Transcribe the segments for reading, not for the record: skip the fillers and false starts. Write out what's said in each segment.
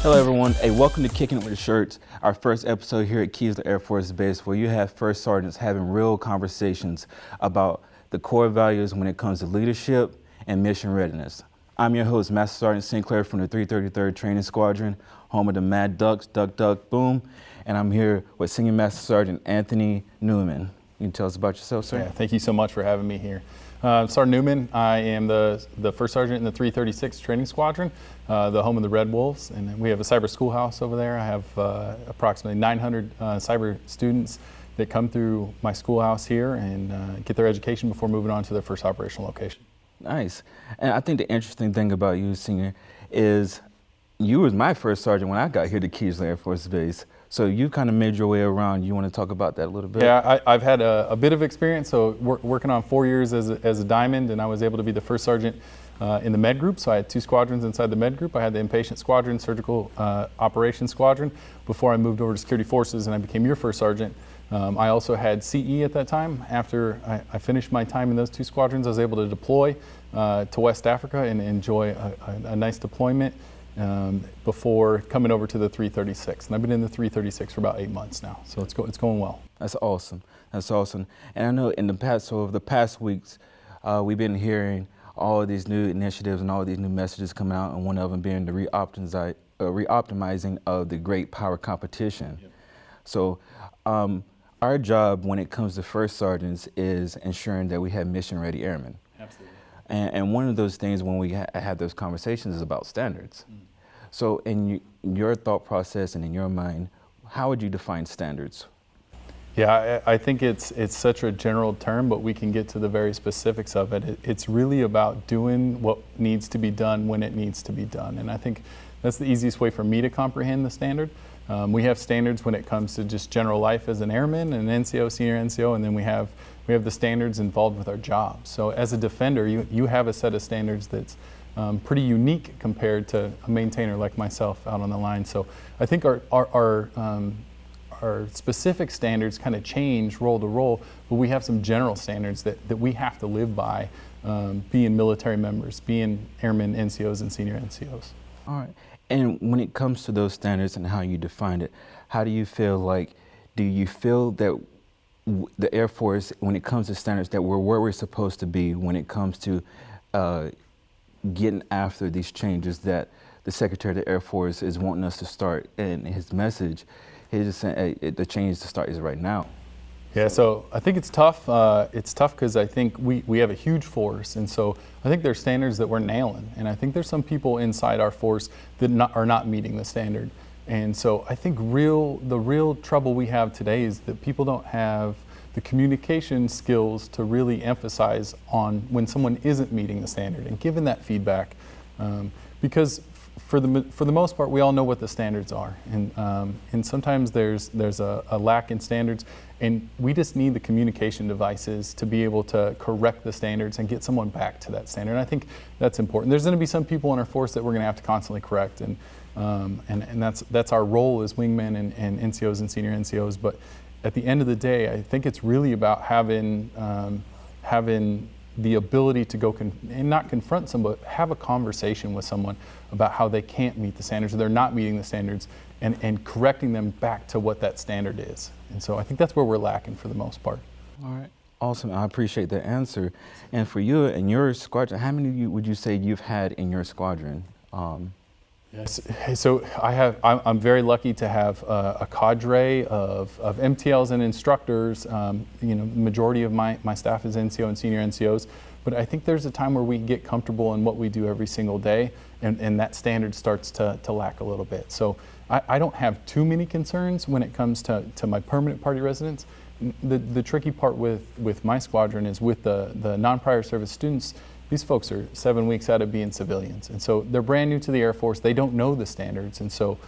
Hello everyone, welcome to Kickin' with the Shirts, our first episode here at Keesler Air Force Base, where you have first sergeants having real conversations about the core values when it comes to leadership and mission readiness. I'm your host, Master Sergeant Sinclair from the 333rd Training Squadron, home of the Mad Ducks, Duck Duck Boom, and I'm here with Senior Master Sergeant Anthony Newman. You can tell us about yourself, sir? Yeah, thank you so much for having me here. Sergeant Newman, I am the first sergeant in the 336th Training Squadron, the home of the Red Wolves, and we have a cyber schoolhouse over there. I have approximately 900 cyber students that come through my schoolhouse here and get their education before moving on to their first operational location. Nice. And I think the interesting thing about you, Senior, is you was my first sergeant when I got here to Keesler Air Force Base. So you kind of made your way around. You want to talk about that a little bit? Yeah, I've had a bit of experience. So working on 4 years as a diamond, and I was able to be the first sergeant in the med group. So I had 2 squadrons inside the med group. I had the inpatient squadron, surgical operations squadron, before I moved over to security forces and I became your first sergeant. I also had CE at that time. After I finished my time in those 2 squadrons, I was able to deploy to West Africa and enjoy a nice deployment before coming over to the 336. And I've been in the 336 for about 8 months now, so it's going well. That's awesome. That's awesome. And I know in the past, so over the past weeks, we've been hearing all of these new initiatives and all of these new messages coming out, and one of them being the reoptimizing of the great power competition. Yep. So our job when it comes to first sergeants is ensuring that we have mission-ready airmen. Absolutely. And one of those things when we have those conversations is about standards. So in your thought process and in your mind, how would you define standards? Yeah, I think it's such a general term, but we can get to the very specifics of it. It's really about doing what needs to be done when it needs to be done. And I think that's the easiest way for me to comprehend the standard. We have standards when it comes to just general life as an airman, an NCO, senior NCO, and then we have the standards involved with our job. So as a defender, you have a set of standards that's pretty unique compared to a maintainer like myself out on the line. So I think our specific standards kind of change role to role, but we have some general standards that we have to live by, being military members, being airmen, NCOs, and senior NCOs. All right. And when it comes to those standards and how you define it, how do you feel do you feel that the Air Force, when it comes to standards, that we're where we're supposed to be when it comes to getting after these changes that the Secretary of the Air Force is wanting us to start? And his message, he's just saying the change to start is right now. Yeah, so I think it's tough. It's tough because I think we have a huge force, and so I think there's standards that we're nailing, and I think there's some people inside our force that are not meeting the standard. And so I think the real trouble we have today is that people don't have the communication skills to really emphasize on when someone isn't meeting the standard and giving that feedback, because for the most part, we all know what the standards are, and sometimes there's a lack in standards, and we just need the communication devices to be able to correct the standards and get someone back to that standard. And I think that's important. There's going to be some people in our force that we're going to have to constantly correct, and that's our role as wingmen and NCOs and senior NCOs. But at the end of the day, I think it's really about having the ability to go and not confront someone, but have a conversation with someone about how they can't meet the standards or they're not meeting the standards, and correcting them back to what that standard is. And so I think that's where we're lacking for the most part. All right. Awesome. I appreciate the answer. And for you and your squadron, how many would you say you've had in your squadron? Yes. So I'm very lucky to have a cadre of MTLs and instructors. The majority of my staff is NCO and senior NCOs, but I think there's a time where we get comfortable in what we do every single day, and that standard starts to lack a little bit. So I don't have too many concerns when it comes to my permanent party residents. The tricky part with my squadron is with the non-prior service students. These folks are 7 weeks out of being civilians, and so they're brand new to the Air Force. They don't know the standards, and so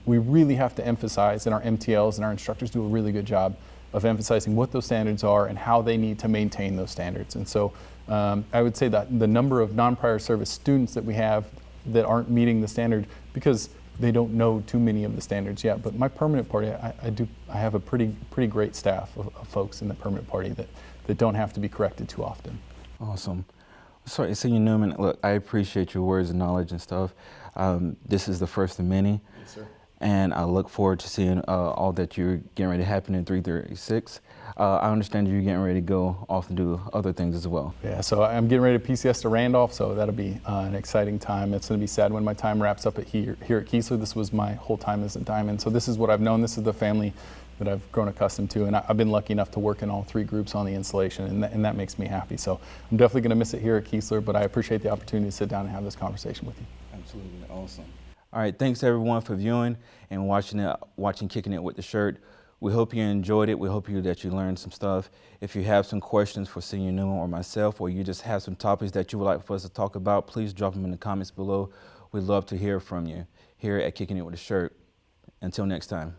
we really have to emphasize, and our MTLs and our instructors do a really good job of emphasizing what those standards are and how they need to maintain those standards. And so I would say that the number of non-prior service students that we have that aren't meeting the standard because they don't know too many of the standards yet. But my permanent party, I have a pretty great staff of folks in the permanent party that don't have to be corrected too often. Awesome. Sorry, Senior Newman, look, I appreciate your words of knowledge and stuff. This is the first of many. Yes, sir. And I look forward to seeing all that you're getting ready to happen in 336. I understand you're getting ready to go off and do other things as well. Yeah, so I'm getting ready to PCS to Randolph, so that'll be an exciting time. It's going to be sad when my time wraps up here at Keesler. This was my whole time as a diamond. So this is what I've known. This is the family that I've grown accustomed to, and I've been lucky enough to work in all three groups on the installation, and that makes me happy. So I'm definitely going to miss it here at Keesler, but I appreciate the opportunity to sit down and have this conversation with you. Absolutely, awesome. All right, thanks everyone for viewing and watching Kicking It with the Shirt. We hope you enjoyed it. We hope that you learned some stuff. If you have some questions for Senior Newman or myself, or you just have some topics that you would like for us to talk about, please drop them in the comments below. We'd love to hear from you here at Kicking It with the Shirt. Until next time.